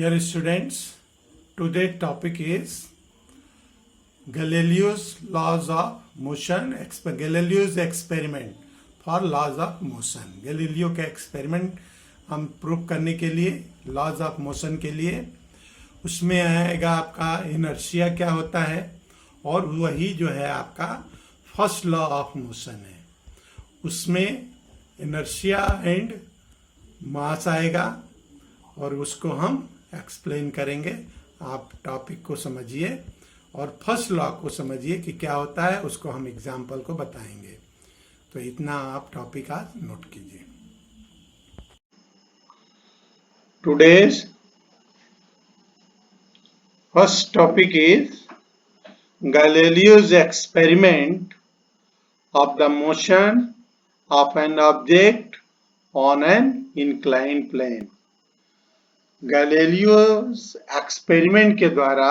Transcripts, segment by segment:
Dear students, today's topic is Galileo's laws of motion, Galileo's experiment for laws of motion. Galileo का experiment हम prove करने के लिए laws of motion के लिए उसमें आएगा आपका इनर्शिया क्या होता है और वही जो है आपका फर्स्ट लॉ ऑफ मोशन है। उसमें इनर्शिया एंड मास आएगा और उसको हम एक्सप्लेन करेंगे। आप टॉपिक को समझिए और फर्स्ट लॉ को समझिए कि क्या होता है, उसको हम एग्जाम्पल को बताएंगे। तो इतना आप टॉपिक आज नोट कीजिए। Today's first topic is Galileo's experiment of the motion of an object on an inclined plane. Galileo's experiment के द्वारा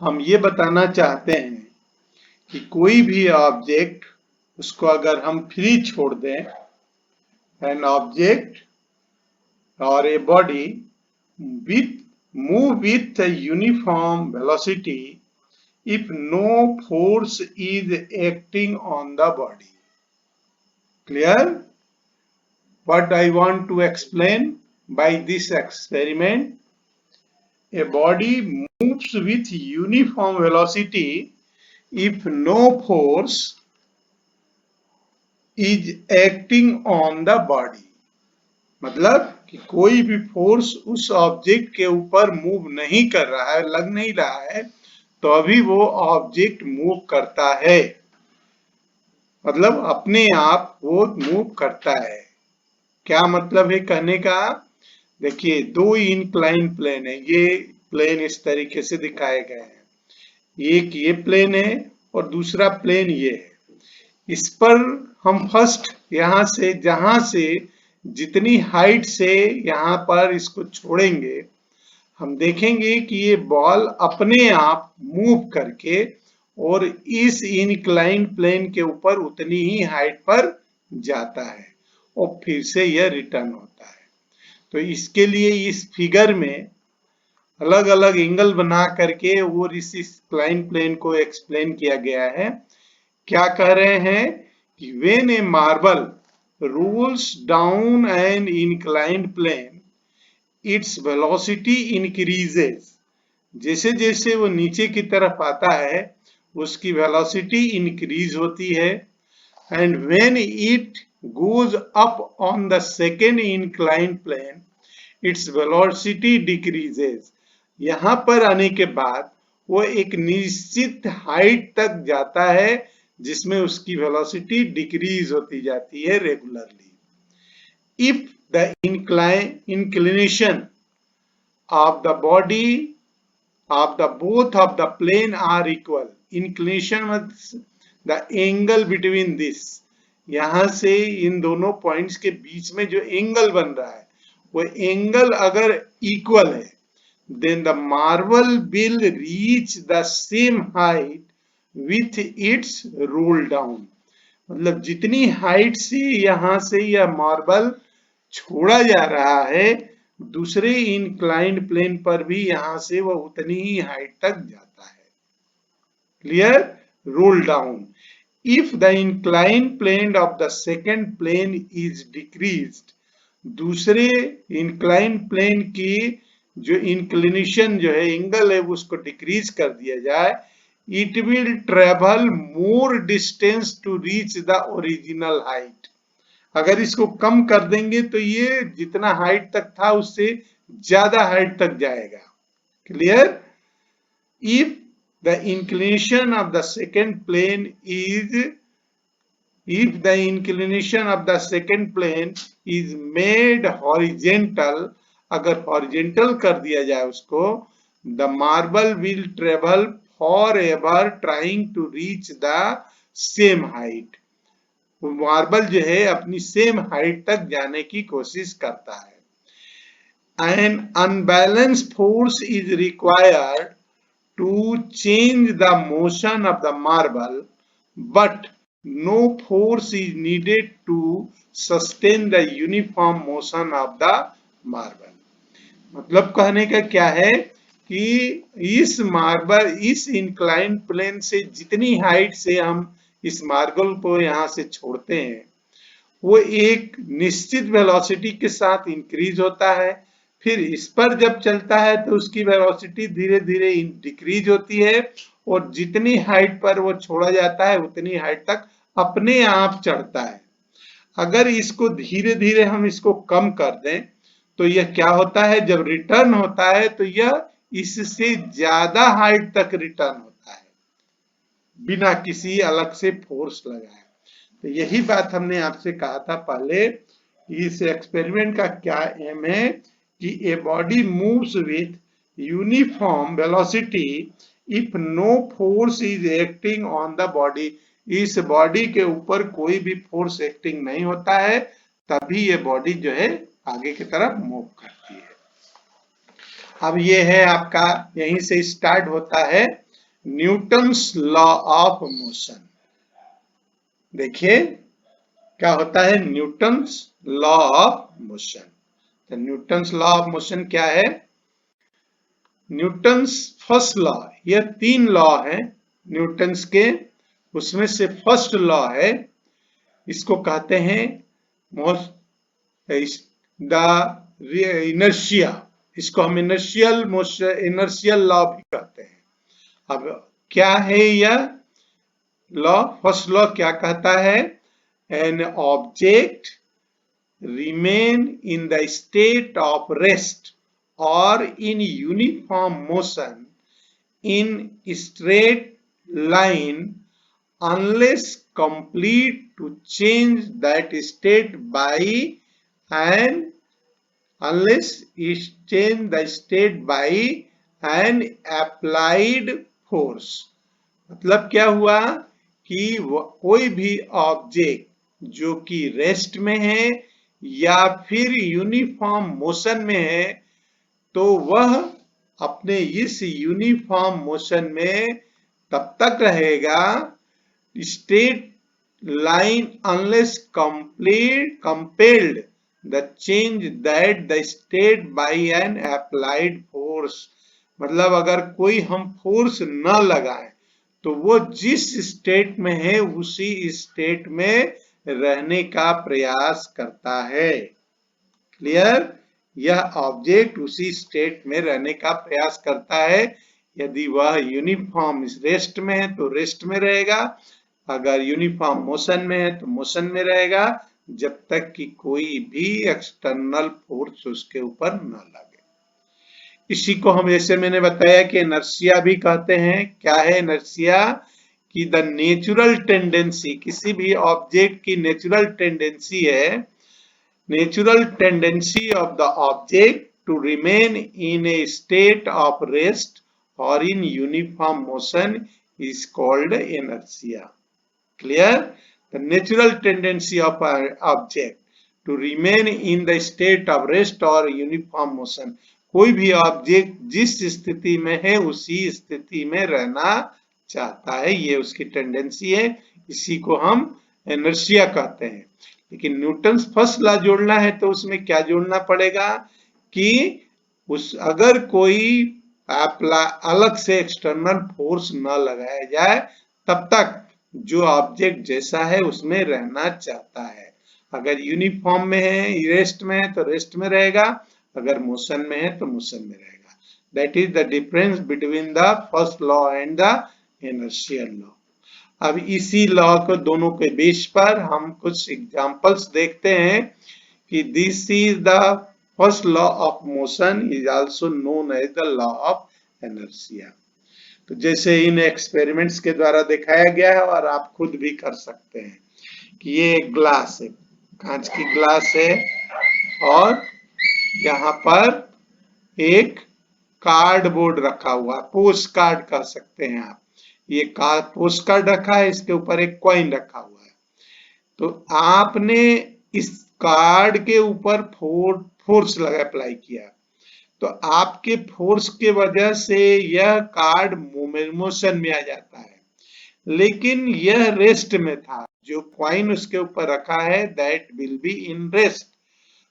हम ये बताना चाहते हैं कि कोई भी ऑब्जेक्ट उसको अगर हम फ्री छोड़ दें, an object or a body move with a uniform velocity if no force is acting on the body. Clear? What I want to explain by this experiment, a body moves with uniform velocity if no force is acting on the body. मतलब कि कोई भी force उस object के ऊपर move नहीं कर रहा है, लग नहीं रहा है, तो अभी वो ऑब्जेक्ट मूव करता है, मतलब अपने आप वो मूव करता है। क्या मतलब है कहने का? देखिए, दो इनक्लाइन प्लेन है, ये प्लेन इस तरीके से दिखाए गए हैं, एक ये प्लेन है और दूसरा प्लेन ये है। इस पर हम फर्स्ट यहां से जहां से जितनी हाइट से यहाँ पर इसको छोड़ेंगे, हम देखेंगे कि ये बॉल अपने आप मूव करके और इस इनक्लाइन प्लेन के ऊपर उतनी ही हाइट पर जाता है और फिर से यह रिटर्न होता है। तो इसके लिए इस फिगर में अलग अलग एंगल बना करके और इस इनक्लाइन प्लेन को एक्सप्लेन किया गया है। क्या कह रहे हैं कि when A marble rolls down an inclined plane, its velocity increases. जैसे जैसे वो नीचे की तरफ आता है उसकी velocity increase होती है, and when it goes up on the second inclined plane, its velocity decreases. यहाँ पर आने के बाद वो एक निश्चित हाइट तक जाता है जिसमें उसकी वेलोसिटी डिक्रीज होती जाती है regularly. If the inclination of the body of the both of the plane are equal, inclination the angle between this, यहां से इन दोनों पॉइंट्स के बीच में जो एंगल बन रहा है वो एंगल अगर इक्वल है, then the marble will reach the same height with its roll down. मतलब जितनी हाइट से यहां से यह मार्बल छोड़ा जा रहा है, दूसरे इंक्लाइंड प्लेन पर भी यहां से वह उतनी ही हाइट तक जाता है। Clear? Roll down. If the inclined plane of the second plane is decreased, दूसरे इंक्लाइंड प्लेन की जो इंक्लिनेशन जो है एंगल है उसको डिक्रीज कर दिया जाए, it will travel more distance to reach the original height. अगर इसको कम कर देंगे तो ये जितना हाइट तक था उससे ज्यादा हाइट तक जाएगा। Clear? If the inclination of the second plane is made horizontal, अगर हॉरिजेंटल कर दिया जाए उसको, the marble will travel forever trying to reach the same height. Marble जो है अपनी सेम हाइट तक जाने की कोशिश करता है। An unbalanced force is required to change the motion of the marble, but no force is needed to sustain the uniform motion of the marble. मतलब कहने का क्या है कि इस इंक्लाइन प्लेन से जितनी हाइट से हम इस मार्बल को यहाँ से छोड़ते हैं वो एक निश्चित वेलोसिटी के साथ इंक्रीज होता है, फिर इस पर जब चलता है तो उसकी वेलोसिटी धीरे धीरे डिक्रीज होती है और जितनी हाइट पर वो छोड़ा जाता है उतनी हाइट तक अपने आप चढ़ता है। अगर इसको धीरे धीरे हम इसको कम कर दें तो यह क्या होता है, जब रिटर्न होता है तो यह इससे ज्यादा हाइट तक रिटर्न होता है बिना किसी अलग से फोर्स लगाए। तो यही बात हमने आपसे कहा था पहले, इस एक्सपेरिमेंट का क्या एम है कि a body moves with uniform velocity if no force is acting on the body. इस बॉडी के ऊपर कोई भी फोर्स एक्टिंग नहीं होता है तभी ये बॉडी जो है आगे की तरफ मूव करती है। अब ये है आपका, यहीं से स्टार्ट होता है न्यूटन्स लॉ ऑफ मोशन। देखिए क्या होता है न्यूटन्स लॉ ऑफ मोशन। तो न्यूटन्स लॉ ऑफ मोशन क्या है? न्यूटन्स फर्स्ट लॉ, ये 3 लॉ है न्यूटन्स के, उसमें से फर्स्ट लॉ है, इसको कहते हैं द इनर्शिया। इसको हम इनर्शियल मोशन, इनर्शियल लॉ भी कहते हैं। अब क्या है यह लॉ? फर्स्ट लॉ क्या कहता है? An object remain in the state of rest or in uniform motion in straight line unless complete to change that state by an applied force। मतलब क्या हुआ कि कोई भी ऑब्जेक्ट जो कि रेस्ट में है या फिर यूनिफॉर्म मोशन में है तो वह अपने इस यूनिफॉर्म मोशन में तब तक रहेगा straight line unless compelled the change that the state by N applied force. मतलब अगर कोई हम फोर्स न लगाएं तो वो जिस स्टेट में है उसी स्टेट में रहने का प्रयास करता है। क्लियर? यह ऑब्जेक्ट उसी स्टेट में रहने का प्रयास करता है। यदि वह यूनिफॉर्म रेस्ट में है तो रेस्ट में रहेगा, अगर यूनिफॉर्म मोशन में है तो मोशन में रहेगा, जब तक कि कोई भी एक्सटर्नल फोर्स उसके ऊपर न लगे। इसी को हम, जैसे मैंने बताया कि इनर्शिया भी कहते हैं। क्या है इनर्शिया? कि द नेचुरल टेंडेंसी, किसी भी ऑब्जेक्ट की नेचुरल टेंडेंसी है, natural tendency of the object to remain in a state of rest और in uniform motion is called inertia. Clear? The natural tendency of object to remain in the state of rest और uniform motion, कोई भी object जिस स्थिति में है उसी स्थिति में रहना चाहता है, ये उसकी टेंडेंसी है, इसी को हम इनर्शिया कहते हैं। लेकिन न्यूटन्स फर्स्ट लॉ जोड़ना है तो उसमें क्या जोड़ना पड़ेगा कि अगर कोई अलग से एक्सटर्नल फोर्स न लगाया जाए तब तक जो ऑब्जेक्ट जैसा है उसमें रहना चाहता है। अगर यूनिफॉर्म में है, रेस्ट में है तो रेस्ट में रहेगा, अगर मोशन में है तो मोशन में रहेगा। That is the difference between the first law and the inertial law. अब इसी लॉ को दोनों के बेस पर हम कुछ एग्जांपल्स देखते हैं कि this is the first law of motion is also known as the law of inertia. तो जैसे इन एक्सपेरिमेंट्स के द्वारा दिखाया गया है और आप खुद भी कर सकते हैं कि ये एक ग्लास है, कांच की ग्लास है और यहाँ पर एक कार्डबोर्ड रखा हुआ है, पोस्ट कार्ड कह सकते हैं आप। ये पोस्ट कार्ड रखा है, इसके ऊपर एक कॉइन रखा हुआ है। तो आपने इस कार्ड के ऊपर फोर्स अप्लाई किया, तो आपके फोर्स के वजह से यह कार्ड मोशन में आ जाता है, लेकिन यह रेस्ट में था। जो कॉइन उसके ऊपर रखा है that will be in rest,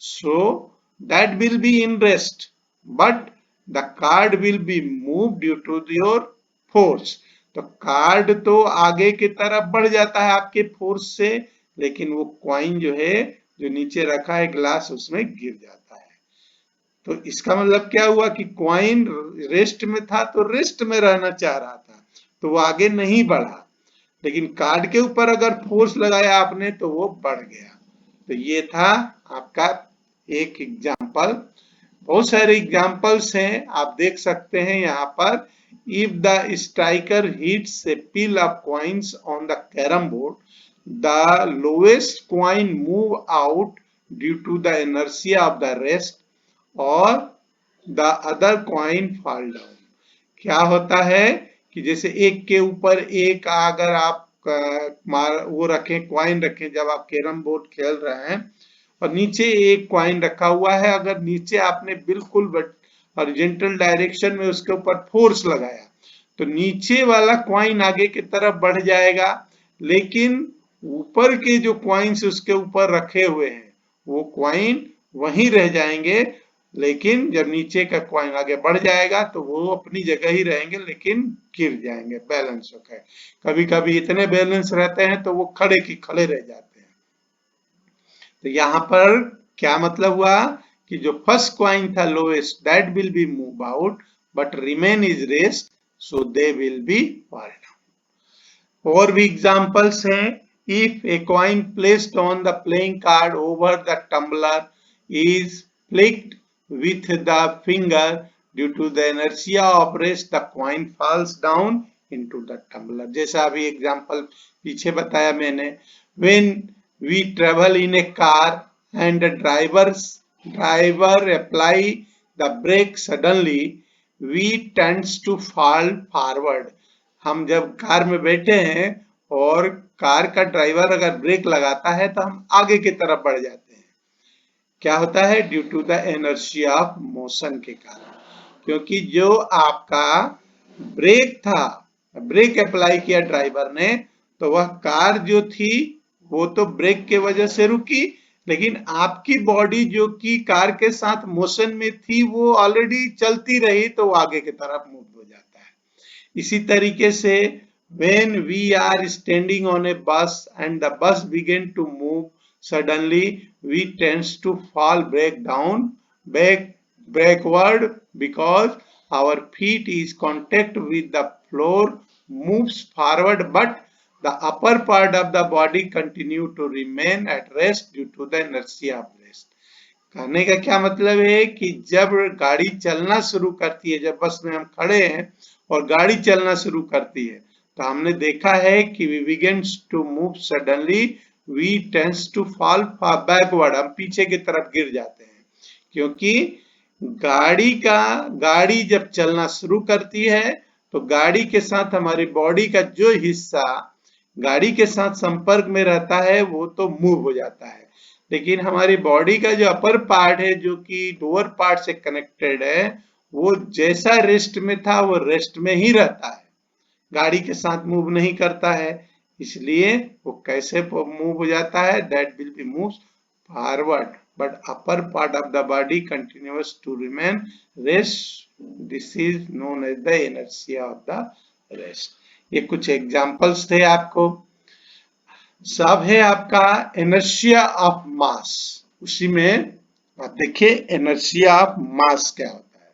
so that will be in rest but the card will be moved due to your force. तो कार्ड तो आगे की तरफ बढ़ जाता है आपके फोर्स से, लेकिन वो कॉइन जो है, जो नीचे रखा है ग्लास, उसमें गिर जाता है। तो इसका मतलब क्या हुआ कि कॉइन रेस्ट में था तो रेस्ट में रहना चाह रहा था, तो वो आगे नहीं बढ़ा, लेकिन कार्ड के ऊपर अगर फोर्स लगाया आपने तो वो बढ़ गया। तो ये था आपका एक एग्जाम्पल। बहुत सारे एग्जाम्पल्स हैं, आप देख सकते हैं यहाँ पर। If the striker hits a pile of coins on the carrom board, the lowest coin move out due to the inertia of the rest और the other coin fall down. क्या होता है कि जैसे एक के ऊपर एक अगर आप वो रखें, कॉइन रखें, जब आप कैरम बोर्ड खेल रहे हैं और नीचे एक कॉइन रखा हुआ है, अगर नीचे आपने बिल्कुल हॉरिजॉन्टल डायरेक्शन में उसके ऊपर फोर्स लगाया तो नीचे वाला कॉइन आगे की तरफ बढ़ जाएगा, लेकिन ऊपर के जो कॉइन्स उसके ऊपर रखे हुए हैं वो कॉइन वहीं रह जाएंगे, लेकिन जब नीचे का कॉइन आगे बढ़ जाएगा तो वो अपनी जगह ही रहेंगे, लेकिन गिर जाएंगे, बैलेंस होकर। कभी कभी इतने बैलेंस रहते हैं तो वो खड़े की खड़े रह जाते हैं। तो यहाँ पर क्या मतलब हुआ कि जो फर्स्ट कॉइन था lowest, that will be move out but remain is rest, so they will be fall down. और भी एग्जांपल्स हैं। If a coin placed on the playing card over the tumbler is flicked with the finger due to the inertia of rest, the coin falls down into the tumbler। जैसा अभी example पीछे बताया मैंने। when we travel in a car and the driver apply the brake suddenly, we tends to fall forward। हम जब car में बैठे हैं और कार का ड्राइवर अगर ब्रेक लगाता है तो हम आगे की तरफ बढ़ जाते हैं। क्या होता है? Due to the inertia of motion के कारण, क्योंकि जो आपका ब्रेक था, ब्रेक अप्लाई किया ड्राइवर ने, तो वह कार जो थी वो तो ब्रेक के वजह से रुकी, लेकिन आपकी बॉडी जो कि कार के साथ मोशन में थी वो ऑलरेडी चलती रही, तो आगे की तरफ मूव हो जाता है। इसी तरीके से when we are standing on a bus and the bus begin to move suddenly, we tends to fall backward because our feet is contact with the floor moves forward, but the upper part of the body continue to remain at rest due to the inertia of rest। कहने का क्या मतलब है कि जब गाड़ी चलना शुरू करती है, जब बस में हम खड़े हैं और गाड़ी चलना शुरू करती है, तो हमने देखा है कि we begins to move suddenly, we tends to fall backward, हम पीछे की तरफ गिर जाते हैं, क्योंकि गाड़ी जब चलना शुरू करती है तो गाड़ी के साथ हमारी बॉडी का जो हिस्सा गाड़ी के साथ संपर्क में रहता है वो तो मूव हो जाता है, लेकिन हमारी बॉडी का जो अपर पार्ट है जो कि लोअर पार्ट से कनेक्टेड है, वो जैसा रेस्ट में था वो रेस्ट में ही रहता है, गाड़ी के साथ मूव नहीं करता है। इसलिए वो कैसे मूव हो जाता है? That will be moves forward but upper part of the body continuous to remain rest, this is known as the inertia of the rest. ये कुछ एग्जांपल्स थे आपको। सब है आपका इनर्शिया ऑफ मास, उसी में आप देखिए इनर्शिया ऑफ मास क्या होता है।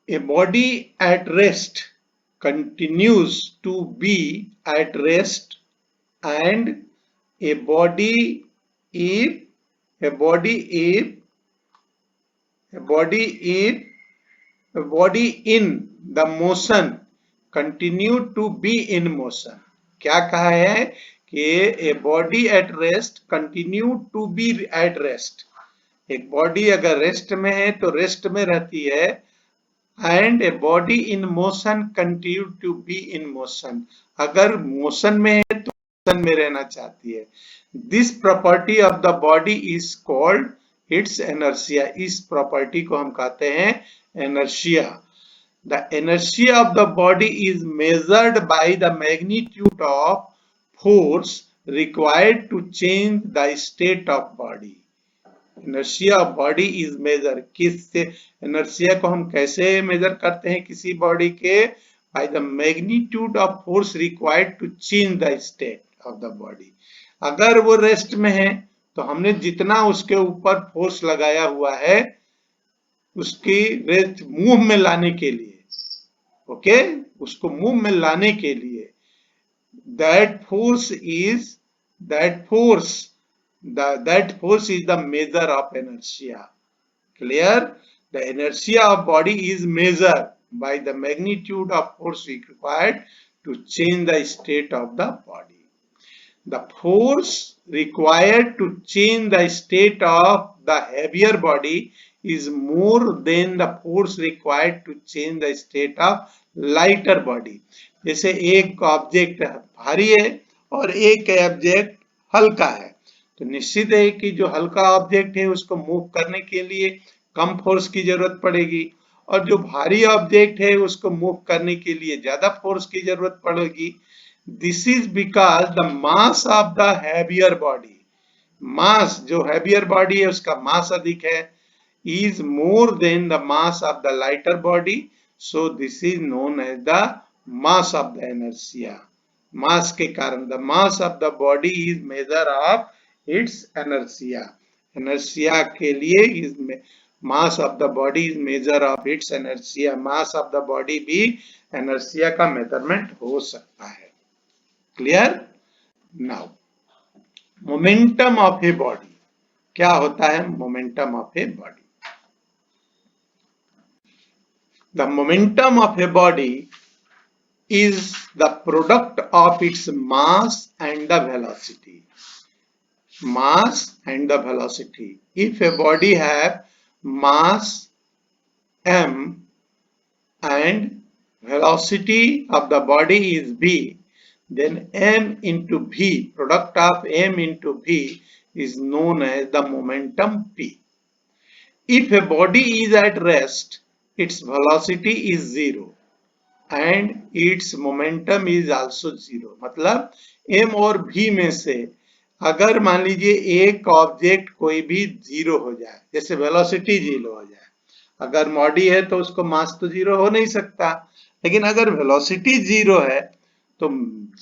A body at rest continues to be at rest, and a body if a body in the motion continue to be in motion। क्या कहा है कि a body at rest continue to be at rest, एक body अगर rest में है तो rest में रहती है, and a body in motion continue to be in motion, अगर मोशन में है तो मोशन में रहना चाहती है। This property of the body is called its inertia, इस प्रॉपर्टी को हम कहते हैं inertia। The inertia of the body is measured by the magnitude of force required to change the state of body। Inertia of body is measure, किससे inertia को हम कैसे measure करते हैं किसी बॉडी के, by the magnitude of force required to change the state of the body. अगर वो रेस्ट में है तो हमने जितना उसके ऊपर फोर्स लगाया हुआ है उसकी रेस्ट मूव में लाने के लिए, ओके, उसको मूव में लाने के लिए that force is that force is the measure of inertia. Clear? The inertia of body is measured by the magnitude of force required to change the state of the body. The force required to change the state of the heavier body is more than the force required to change the state of lighter body. जैसे एक object भारी है और एक object हल्का है, तो निश्चित है कि जो हल्का ऑब्जेक्ट है उसको मूव करने के लिए कम फोर्स की जरूरत पड़ेगी और जो भारी ऑब्जेक्ट है उसको मूव करने के लिए ज्यादा फोर्स की जरूरत पड़ेगी। This is because the mass of the heavier body, mass जो हैवियर बॉडी है उसका मास अधिक है, is more than the mass of the lighter body, so this is known as the mass of the inertia. Mass के कारण the mass of the body is measure of its inertia, inertia के लिए is mass of the body is measure of its inertia, mass of the body भी inertia का measurement हो सकता है। Clear? Now momentum of a body, क्या होता है momentum of a body? The momentum of a body is the product of its mass and the velocity. Mass and the velocity. If a body have mass m and velocity of the body is v, then m into v, product of m into v is known as the momentum p. If a body is at rest, its velocity is zero and its momentum is also zero. मतलब m और v में से अगर मान लीजिए एक object कोई भी जीरो हो जाए, जैसे वेलोसिटी जीरो हो जाए, अगर बॉडी है तो उसको मास तो जीरो हो नहीं सकता, लेकिन अगर वेलोसिटी जीरो है तो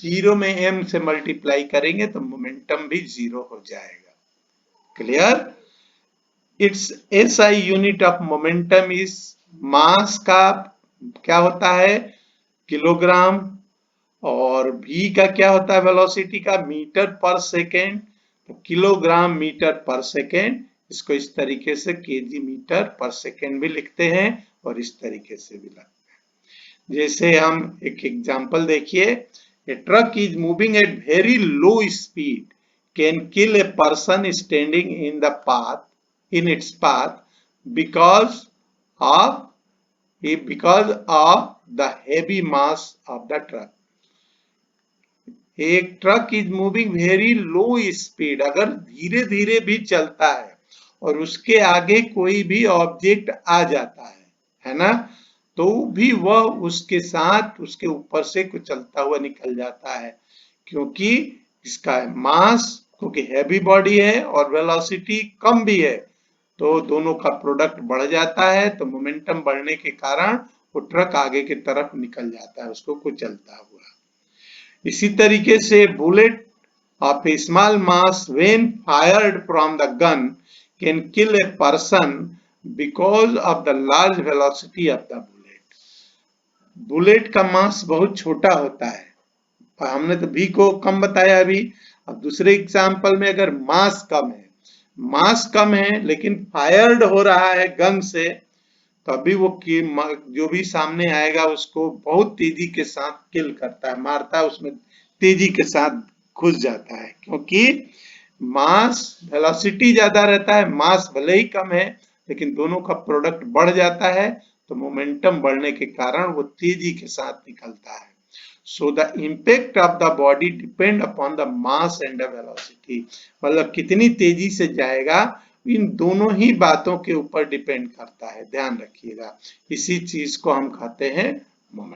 जीरो में m से मल्टीप्लाई करेंगे तो मोमेंटम भी जीरो हो जाएगा। Clear? It's SI unit of momentum is, mass का क्या होता है किलोग्राम और v का क्या होता है वेलोसिटी का मीटर पर सेकेंड, तो किलोग्राम मीटर पर सेकेंड, इसको इस तरीके से केजी मीटर पर सेकेंड भी लिखते हैं और इस तरीके से भी लिखते हैं। जैसे हम एक एग्जांपल देखिए, a truck is moving at very low speed can kill a person standing in the path in its path because of the heavy mass of the truck. एक truck is moving very low speed, अगर धीरे धीरे भी चलता है और उसके आगे कोई भी ऑब्जेक्ट आ जाता है ना, तो भी वह उसके साथ उसके ऊपर से कुछ चलता हुआ निकल जाता है, क्योंकि इसका मास, क्योंकि हैवी बॉडी है और वेलोसिटी कम भी है, तो दोनों का प्रोडक्ट बढ़ जाता है, तो मोमेंटम बढ़ने के कारण वो ट्रक आगे की तरफ निकल जाता है उसको कुचलता हुआ। इसी तरीके से bullet of A small mass when fired from the gun can kill a person because of the large velocity of the bullet. Bullet का मास बहुत छोटा होता है, हमने तो v को कम बताया अभी। अब दूसरे एग्जाम्पल में अगर मास कम है लेकिन फायर्ड हो रहा है गन से, तो अभी वो जो भी सामने आएगा उसको बहुत तेजी के साथ किल करता है, मारता है, उसमें तेजी के साथ घुस जाता है, क्योंकि मास वेलोसिटी ज्यादा रहता है, मास भले ही कम है लेकिन दोनों का प्रोडक्ट बढ़ जाता है, तो मोमेंटम बढ़ने के कारण वो तेजी के साथ निकलता है। So the impact of the body depend upon the mass and the velocity, मतलब कितनी तेजी से जाएगा इन दोनों ही बातों के ऊपर डिपेंड करता है, ध्यान रखिएगा। इसी चीज को हम कहते हैं